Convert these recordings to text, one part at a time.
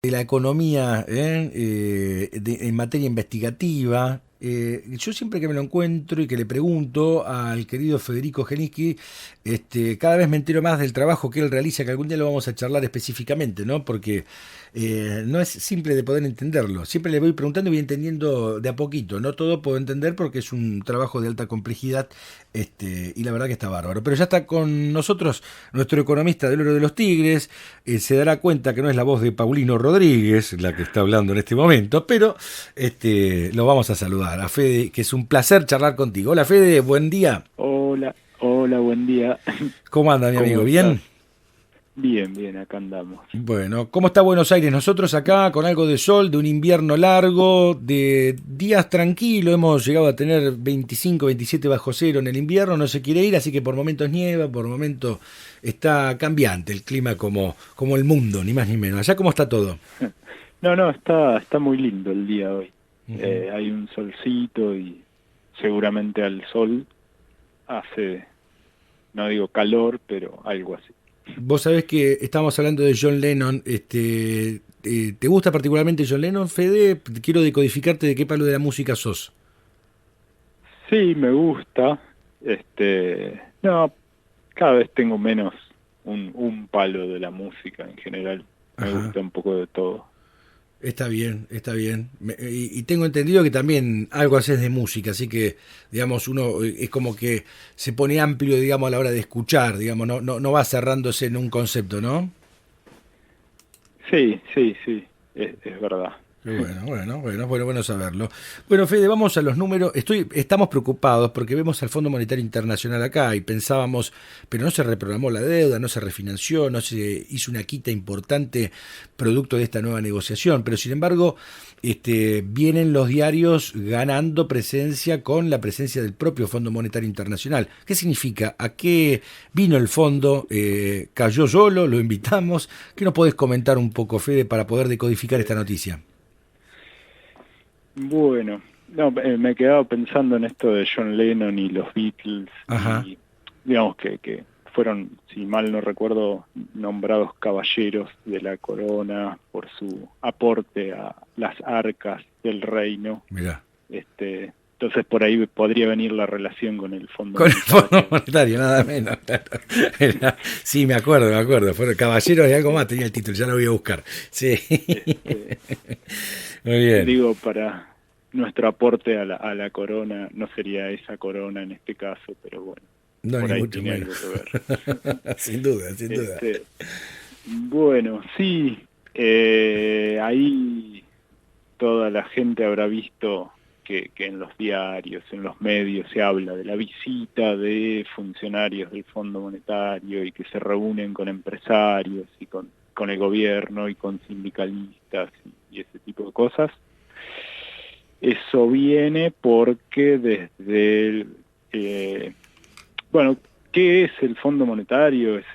de la economía en materia investigativa. Yo siempre que me lo encuentro y que le pregunto al querido Federico Geniski, cada vez me entero más del trabajo que él realiza, que algún día lo vamos a charlar específicamente, ¿no? Porque no es simple de poder entenderlo. Siempre le voy preguntando y voy entendiendo de a poquito. No todo puedo entender porque es un trabajo de alta complejidad, y la verdad que está bárbaro. Pero ya está con nosotros nuestro economista del Oro de los Tigres. Se dará cuenta que no es la voz de Paulino Rodríguez la que está hablando en este momento, pero lo vamos a saludar a Fede, que es un placer charlar contigo. Hola Fede, buen día. Hola, hola, buen día. ¿Cómo anda mi ¿Cómo amigo? estás? ¿Bien? Bien, bien, acá andamos. Bueno, ¿cómo está Buenos Aires? Nosotros acá con algo de sol, de un invierno largo, de días tranquilos, hemos llegado a tener 25, 27 bajo cero en el invierno, no se quiere ir, así que por momentos nieva, por momentos está cambiante el clima como el mundo, ni más ni menos. ¿Allá cómo está todo? No, no, está muy lindo el día hoy. Ujú. Hay un solcito y seguramente al sol hace, no digo calor, pero algo así. Vos sabés que estamos hablando de John Lennon. ¿Te gusta particularmente John Lennon, Fede? Quiero decodificarte de qué palo de la música sos. Sí, me gusta. No, cada vez tengo menos un palo de la música en general. Me Ajá. gusta un poco de todo. Está bien, está bien. Y tengo entendido que también algo haces de música, así que, digamos, uno es como que se pone amplio, digamos, a la hora de escuchar, digamos, no va cerrándose en un concepto, ¿no? Sí, sí, sí, es verdad. Qué bueno saberlo. Bueno, Fede, vamos a los números. Estamos preocupados porque vemos al Fondo Monetario Internacional acá y pensábamos, pero no se reprogramó la deuda, no se refinanció, no se hizo una quita importante producto de esta nueva negociación. Pero sin embargo, vienen los diarios ganando presencia con la presencia del propio Fondo Monetario Internacional. ¿Qué significa? ¿A qué vino el fondo? ¿Cayó solo? ¿Lo invitamos? ¿Qué nos podés comentar un poco, Fede, para poder decodificar esta Eh, noticia? Bueno, no, me he quedado pensando en esto de John Lennon y los Beatles Ajá. y digamos que fueron, si mal no recuerdo, nombrados caballeros de la corona por su aporte a las arcas del reino. Mirá. Entonces por ahí podría venir la relación con el Fondo Con el Fondo Monetario. Monetario, nada menos. Claro. Sí, me acuerdo. Fueron Caballeros de algo más, tenía el título, ya lo voy a buscar. Sí. Este, Muy bien. Digo, para nuestro aporte a la corona, no sería esa corona en este caso, pero bueno, No, por ni ahí mucho tiene menos. algo que ver. Sin duda, sin duda. Este, bueno, sí, ahí toda la gente habrá visto que en los diarios, en los medios se habla de la visita de funcionarios del Fondo Monetario y que se reúnen con empresarios y con el gobierno y con sindicalistas y ese tipo de cosas. Eso viene porque eh, bueno, ¿qué es el Fondo Monetario? Es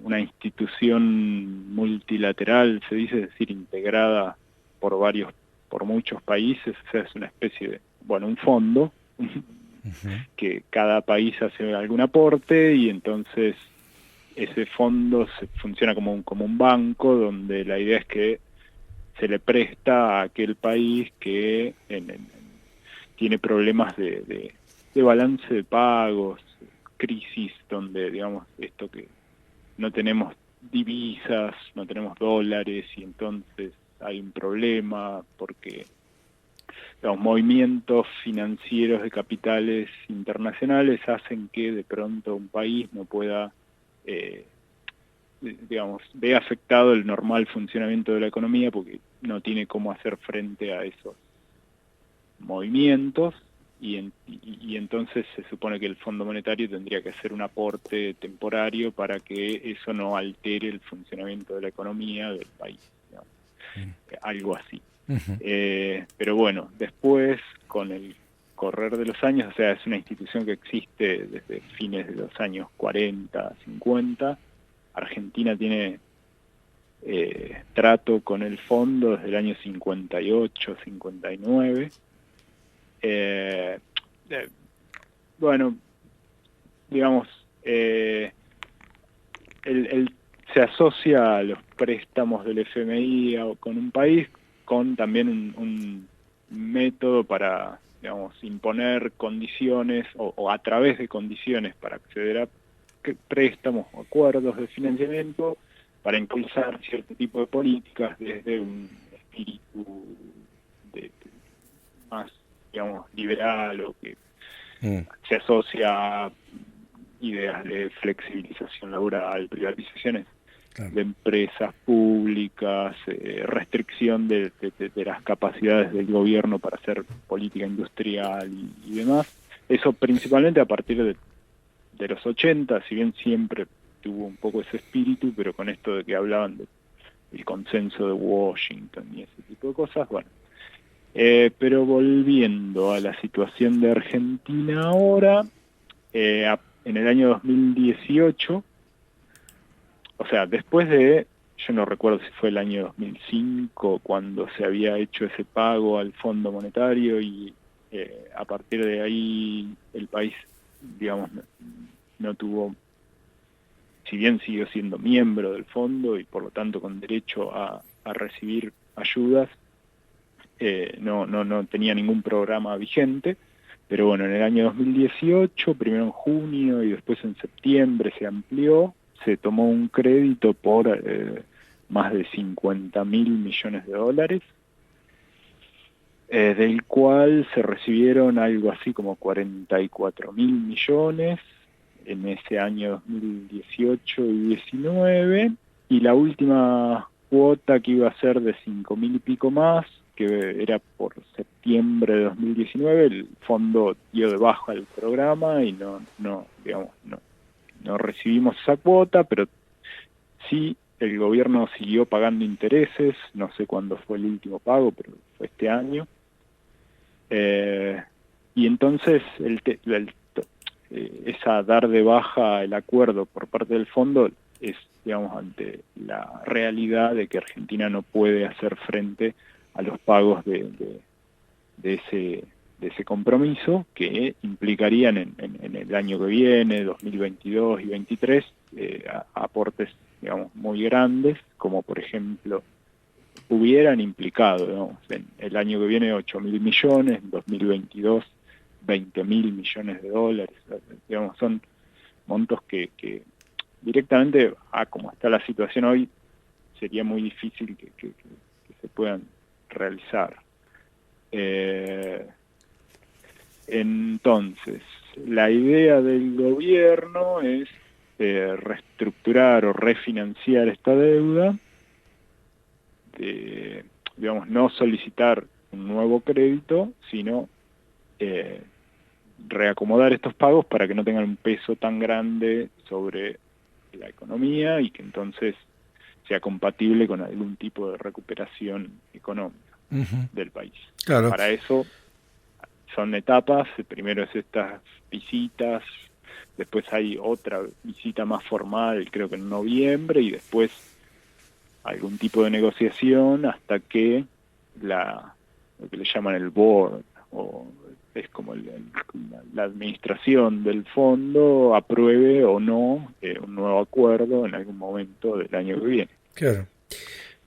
una institución multilateral, se dice, es decir, integrada por por muchos países, o sea, es una especie de, bueno, un fondo Ujú. que cada país hace algún aporte y entonces ese fondo funciona como un banco donde la idea es que se le presta a aquel país que tiene problemas de balance de pagos, crisis donde, digamos, esto que no tenemos divisas, no tenemos dólares y entonces hay un problema porque los movimientos financieros de capitales internacionales hacen que de pronto un país no pueda, eh, digamos, ve afectado el normal funcionamiento de la economía porque no tiene cómo hacer frente a esos movimientos y entonces se supone que el Fondo Monetario tendría que hacer un aporte temporario para que eso no altere el funcionamiento de la economía del país, digamos, algo así. Ujú. Pero bueno, después con el correr de los años, o sea, es una institución que existe desde fines de los años 40, 50. Argentina tiene trato con el fondo desde el año 58, 59. Eh, eh, bueno, digamos, el se asocia a los préstamos del FMI con un país con también un método para, digamos, imponer condiciones o a través de condiciones para acceder a préstamos o acuerdos de financiamiento para impulsar cierto tipo de políticas desde un espíritu más, digamos, liberal o que se asocia a ideas de flexibilización laboral, privatizaciones de empresas públicas, restricción de las capacidades del gobierno para hacer política industrial y demás. Eso principalmente a partir de los 80, si bien siempre tuvo un poco ese espíritu, pero con esto de que hablaban del consenso de Washington y ese tipo de cosas, bueno. Pero volviendo a la situación de Argentina ahora, en el año 2018, o sea, después de, yo no recuerdo si fue el año 2005 cuando se había hecho ese pago al Fondo Monetario y a partir de ahí el país, digamos, no tuvo, si bien siguió siendo miembro del fondo y por lo tanto con derecho a recibir ayudas, no tenía ningún programa vigente, pero bueno, en el año 2018, primero en junio y después en septiembre se amplió, se tomó un crédito por más de 50.000 millones de dólares, del cual se recibieron algo así como 44.000 millones en ese año 2018 y 19, y la última cuota que iba a ser de 5.000 y pico más, que era por septiembre de 2019, el fondo dio de baja el programa y no recibimos esa cuota, pero sí el gobierno siguió pagando intereses, no sé cuándo fue el último pago, pero fue este año. Y entonces esa dar de baja el acuerdo por parte del fondo es, digamos, ante la realidad de que Argentina no puede hacer frente a los pagos de ese compromiso, que implicarían en el año que viene, 2022 y 2023, aportes, digamos, muy grandes, como por ejemplo hubieran implicado, digamos, en el año que viene 8.000 millones, en 2022 20.000 millones de dólares, digamos, son montos que directamente, como está la situación hoy, sería muy difícil que se puedan realizar. Entonces, la idea del gobierno es reestructurar o refinanciar esta deuda, digamos, no solicitar un nuevo crédito, sino reacomodar estos pagos para que no tengan un peso tan grande sobre la economía y que entonces sea compatible con algún tipo de recuperación económica del país. Claro. Para eso son etapas, primero es estas visitas, después hay otra visita más formal, creo que en noviembre, y después algún tipo de negociación hasta que lo que le llaman el board, o es como la administración del fondo, apruebe o no un nuevo acuerdo en algún momento del año que viene. Claro.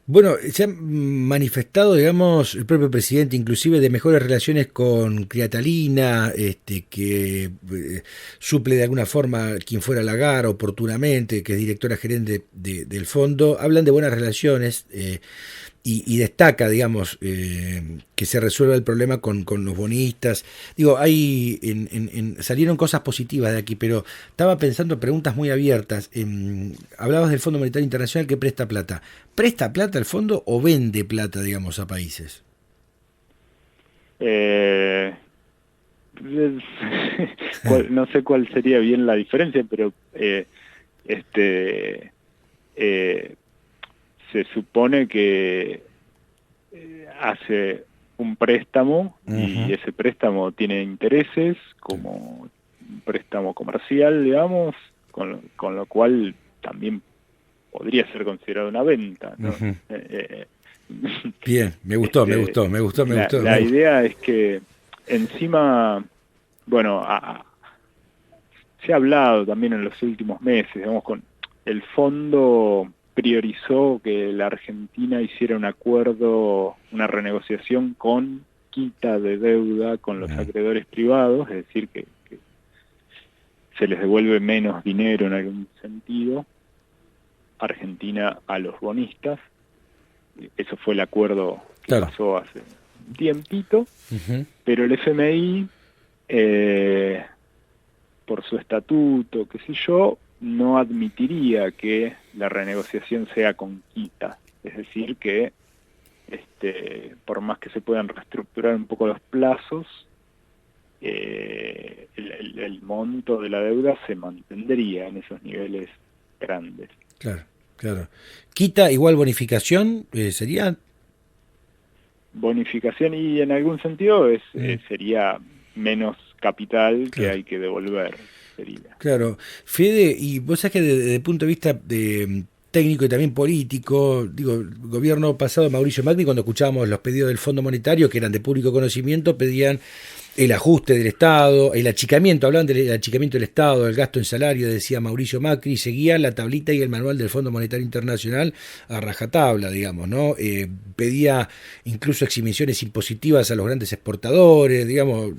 Bueno, se ha manifestado, digamos, el propio presidente, inclusive de mejores relaciones con Criatalina, que suple de alguna forma quien fuera Lagarde oportunamente, que es directora gerente del fondo. Hablan de buenas relaciones y destaca, digamos, que se resuelva el problema con los bonistas. Digo, hay salieron cosas positivas de aquí, pero estaba pensando preguntas muy abiertas. Hablabas del Fondo Monetario Internacional que presta plata. ¿Presta plata el fondo o vende plata, digamos, a países? No sé cuál sería bien la diferencia, pero se supone que hace un préstamo y ese préstamo tiene intereses como un préstamo comercial, digamos, con lo cual también podría ser considerado una venta, ¿no? Bien, me gustó. La idea es que encima, bueno, se ha hablado también en los últimos meses, digamos, con el fondo priorizó que la Argentina hiciera un acuerdo, una renegociación con quita de deuda con los acreedores privados, es decir, que se les devuelve menos dinero en algún sentido, Argentina a los bonistas. Eso fue el acuerdo que Claro. pasó hace un tiempito, pero el FMI, por su estatuto, qué sé yo, no admitiría que la renegociación sea con quita. Es decir, que por más que se puedan reestructurar un poco los plazos, el monto de la deuda se mantendría en esos niveles grandes. Claro, claro. Quita igual bonificación, ¿sería? Bonificación, y en algún sentido sería menos capital que Claro. hay que devolver, sería. Claro, Fede, y vos sabés que desde el punto de vista técnico y también político, digo, el gobierno pasado de Mauricio Macri, cuando escuchábamos los pedidos del Fondo Monetario, que eran de público conocimiento, pedían el ajuste del Estado, el achicamiento, hablaban del achicamiento del Estado, del gasto en salario, decía Mauricio Macri, seguía la tablita y el manual del Fondo Monetario Internacional a rajatabla, digamos, ¿no? Pedía incluso exhibiciones impositivas a los grandes exportadores, digamos,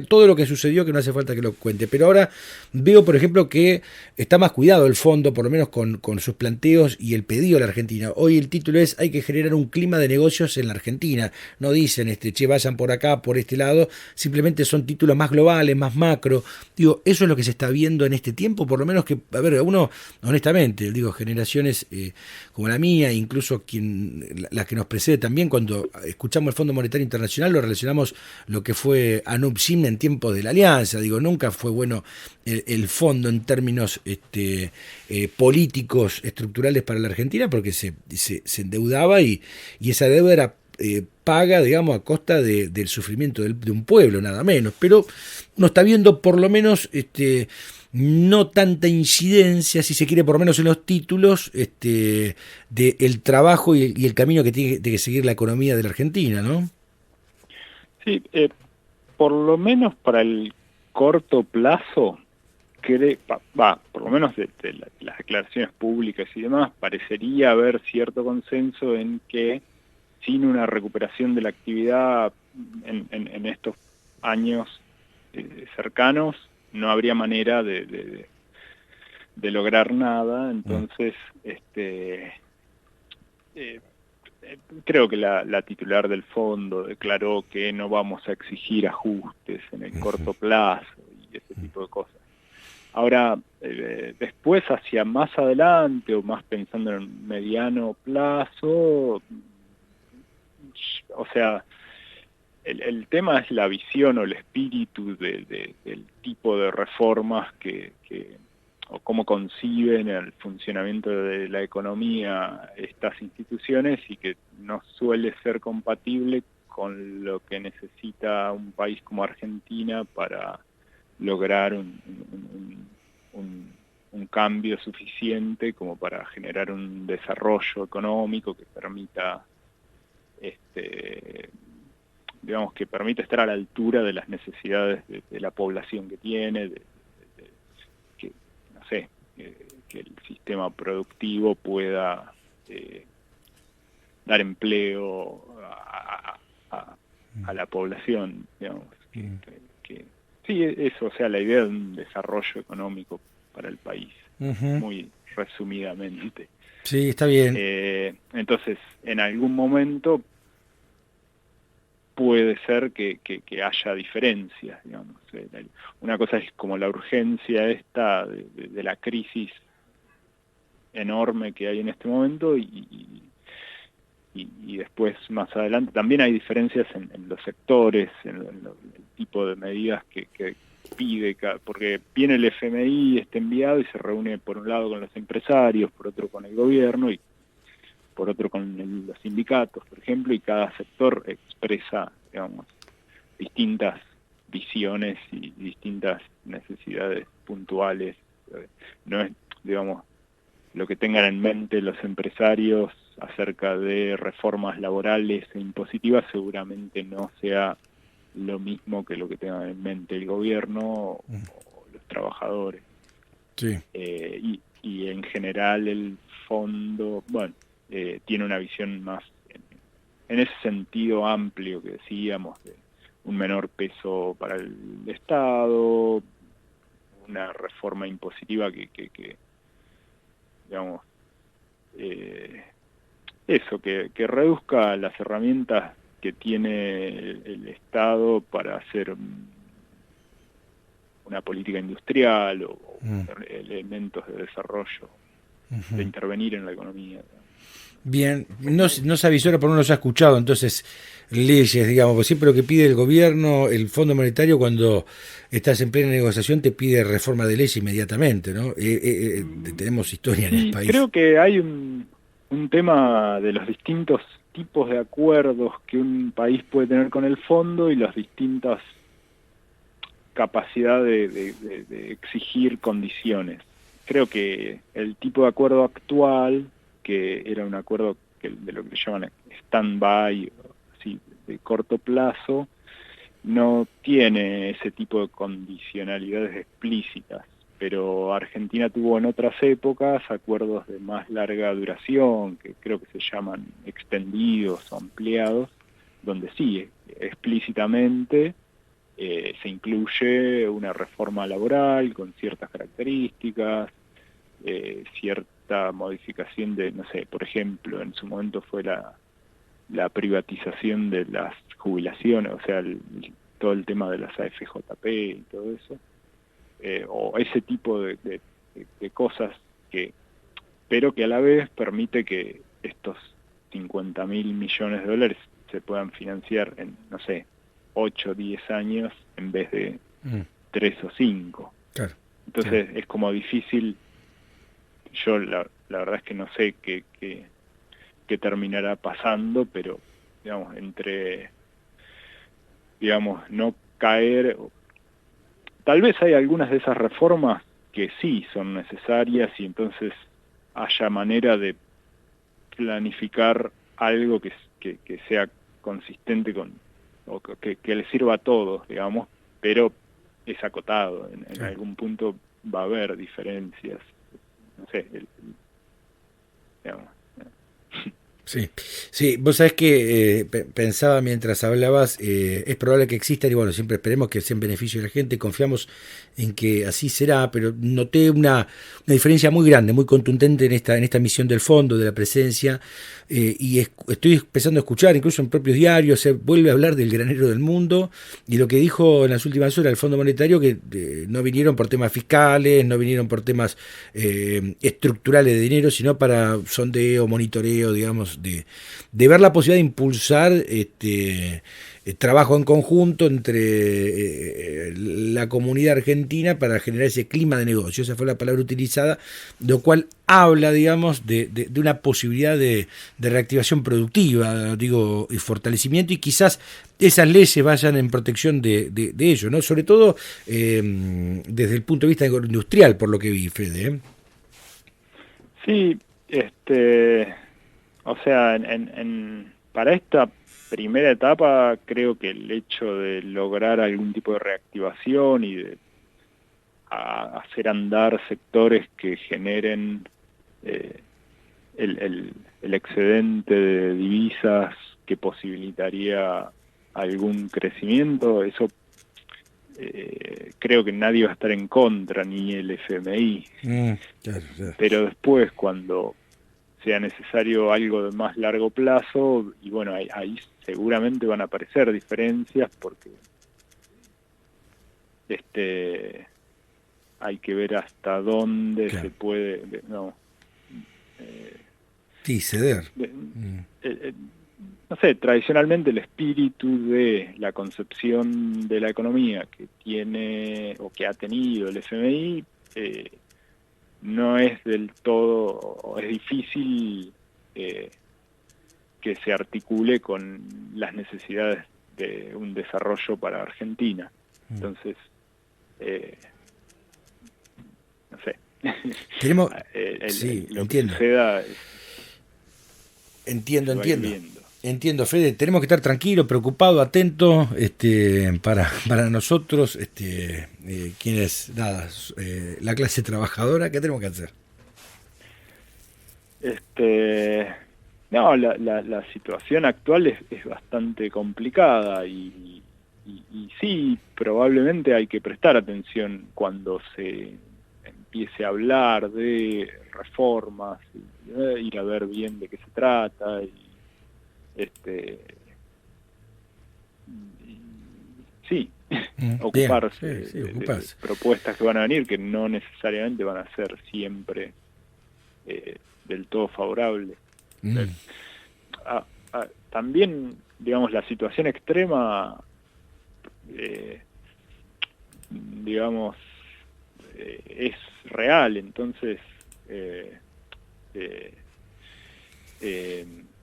todo lo que sucedió, que no hace falta que lo cuente. Pero ahora veo, por ejemplo, que está más cuidado el fondo, por lo menos con sus planteos y el pedido a la Argentina. Hoy el título es: hay que generar un clima de negocios en la Argentina. No dicen, che, vayan por acá, por este lado, simplemente son títulos más globales, más macro. Digo, eso es lo que se está viendo en este tiempo, por lo menos que, a ver, uno, honestamente, digo, generaciones como la mía, incluso la que nos precede también, cuando escuchamos el Fondo Monetario Internacional, lo relacionamos lo que fue Anup Sim en tiempos de la Alianza. Digo, nunca fue bueno el fondo en términos políticos, estructurales para la Argentina, porque se endeudaba y esa deuda era paga, digamos, a costa del sufrimiento de un pueblo, nada menos. Pero uno está viendo por lo menos no tanta incidencia, si se quiere, por lo menos en los títulos, del trabajo y el camino que tiene que seguir la economía de la Argentina, ¿no? Sí, por lo menos para el corto plazo, por lo menos de las declaraciones públicas y demás, parecería haber cierto consenso en que sin una recuperación de la actividad en estos años cercanos, no habría manera de lograr nada. Entonces, creo que la titular del fondo declaró que no vamos a exigir ajustes en el corto plazo y ese tipo de cosas. Ahora, después, hacia más adelante, o más pensando en mediano plazo, o sea, el tema es la visión o el espíritu del tipo de reformas o cómo conciben el funcionamiento de la economía estas instituciones, y que no suele ser compatible con lo que necesita un país como Argentina para lograr un cambio suficiente como para generar un desarrollo económico que permita digamos, que permite estar a la altura de las necesidades de la población que tiene, que, no sé, que el sistema productivo pueda dar empleo a la población, digamos, sí, eso, o sea, la idea de un desarrollo económico para el país, muy resumidamente. Sí, está bien. Entonces, en algún momento puede ser que haya diferencias, digamos. Una cosa es como la urgencia esta de la crisis enorme que hay en este momento, y después, más adelante, también hay diferencias en los sectores, en el tipo de medidas que pide, porque viene el FMI enviado y se reúne por un lado con los empresarios, por otro con el gobierno y por otro con los sindicatos, por ejemplo, y cada sector expresa, digamos, distintas visiones y distintas necesidades puntuales. No es, digamos, lo que tengan en mente los empresarios acerca de reformas laborales e impositivas seguramente no sea lo mismo que lo que tengan en mente el gobierno o los trabajadores. Sí. Y en general el fondo, bueno, tiene una visión más en ese sentido amplio que decíamos, de un menor peso para el Estado, una reforma impositiva que digamos, eso, que reduzca las herramientas que tiene el Estado para hacer una política industrial o elementos de desarrollo, de intervenir en la economía. Bien, no se avisora, por uno se ha escuchado, entonces, leyes, digamos, porque siempre lo que pide el gobierno, el Fondo Monetario, cuando estás en plena negociación, te pide reforma de leyes inmediatamente, ¿no? Tenemos historia en el país. Creo que hay un tema de los distintos tipos de acuerdos que un país puede tener con el fondo y las distintas capacidades de exigir condiciones. Creo que el tipo de acuerdo actual, que era un acuerdo de lo que llaman stand-by, así, de corto plazo, no tiene ese tipo de condicionalidades explícitas, pero Argentina tuvo en otras épocas acuerdos de más larga duración, que creo que se llaman extendidos o ampliados, donde sí, explícitamente se incluye una reforma laboral con ciertas características, cierta modificación de, no sé, por ejemplo, en su momento fue la privatización de las jubilaciones, o sea, todo el tema de las AFJP y todo eso, o ese tipo de cosas pero que a la vez permite que estos 50.000 millones de dólares se puedan financiar en, no sé, 8 o 10 años en vez de 3 o 5. Claro, entonces claro. Es como difícil. Yo la verdad es que no sé qué terminará pasando, pero digamos, no caer. Tal vez hay algunas de esas reformas que sí son necesarias y entonces haya manera de planificar algo que sea consistente o que le sirva a todos, digamos, pero es acotado. En algún punto va a haber diferencias. No sé, digamos. Sí, vos sabés que pensaba mientras hablabas, es probable que existan y bueno, siempre esperemos que sea en beneficio de la gente, confiamos en que así será, pero noté una diferencia muy grande, muy contundente en esta misión del fondo, de la presencia, y estoy empezando a escuchar, incluso en propios diarios, se vuelve a hablar del granero del mundo, y lo que dijo en las últimas horas el Fondo Monetario, que no vinieron por temas fiscales, no vinieron por temas estructurales de dinero, sino para sondeo, monitoreo, digamos, de ver la posibilidad de impulsar trabajo en conjunto entre la comunidad argentina para generar ese clima de negocio. Esa fue la palabra utilizada, lo cual habla, digamos, de una posibilidad de reactivación productiva, digo, y fortalecimiento, y quizás esas leyes vayan en protección de ello, ¿no? Sobre todo desde el punto de vista industrial, por lo que vi, Fede. Sí, o sea, para esta primera etapa creo que el hecho de lograr algún tipo de reactivación y de hacer andar sectores que generen el excedente de divisas que posibilitaría algún crecimiento, eso creo que nadie va a estar en contra, ni el FMI. Claro. Pero después, cuando sea necesario algo de más largo plazo, y bueno, ahí seguramente van a aparecer diferencias porque hay que ver hasta dónde se puede ceder. No sé, tradicionalmente el espíritu de la concepción de la economía que tiene o que ha tenido el FMI no es del todo, o es difícil que se articule con las necesidades de un desarrollo para Argentina. Entonces, no sé. Tenemos, lo entiendo. que suceda Entiendo, Fede, tenemos que estar tranquilos, preocupados, atentos, para nosotros, quienes, la clase trabajadora, ¿qué tenemos que hacer? No, la situación actual es bastante complicada y sí, probablemente hay que prestar atención cuando se empiece a hablar de reformas, ir a ver bien de qué se trata este sí, Bien, ocuparse sí, de ocuparse. propuestas que van a venir, que no necesariamente van a ser siempre del todo favorables. Mm, También, digamos, la situación extrema, eh, digamos, es real, entonces eh,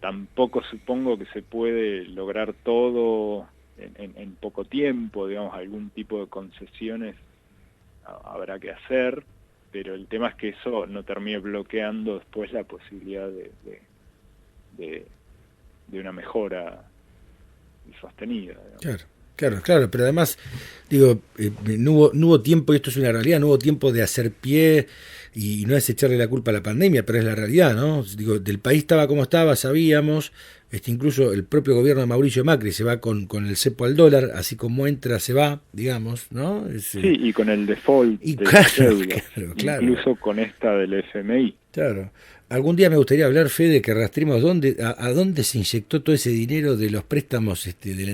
tampoco supongo que se puede lograr todo en poco tiempo, digamos, algún tipo de concesiones habrá que hacer, pero el tema es que eso no termine bloqueando después la posibilidad de, de una mejora sostenida, digamos. claro. Claro, claro, pero además, digo, no hubo tiempo, y esto es una realidad, no hubo tiempo de hacer pie, y no es echarle la culpa a la pandemia, pero es la realidad, ¿no? Digo, del país estaba como estaba, sabíamos, incluso el propio gobierno de Mauricio Macri se va con el cepo al dólar, así como entra, se va, digamos, ¿no? Sí, y con el default Y de las claro, deudas, claro, claro, incluso con esta del FMI. claro. Algún día me gustaría hablar, Fede, que rastremos a dónde se inyectó todo ese dinero de los préstamos del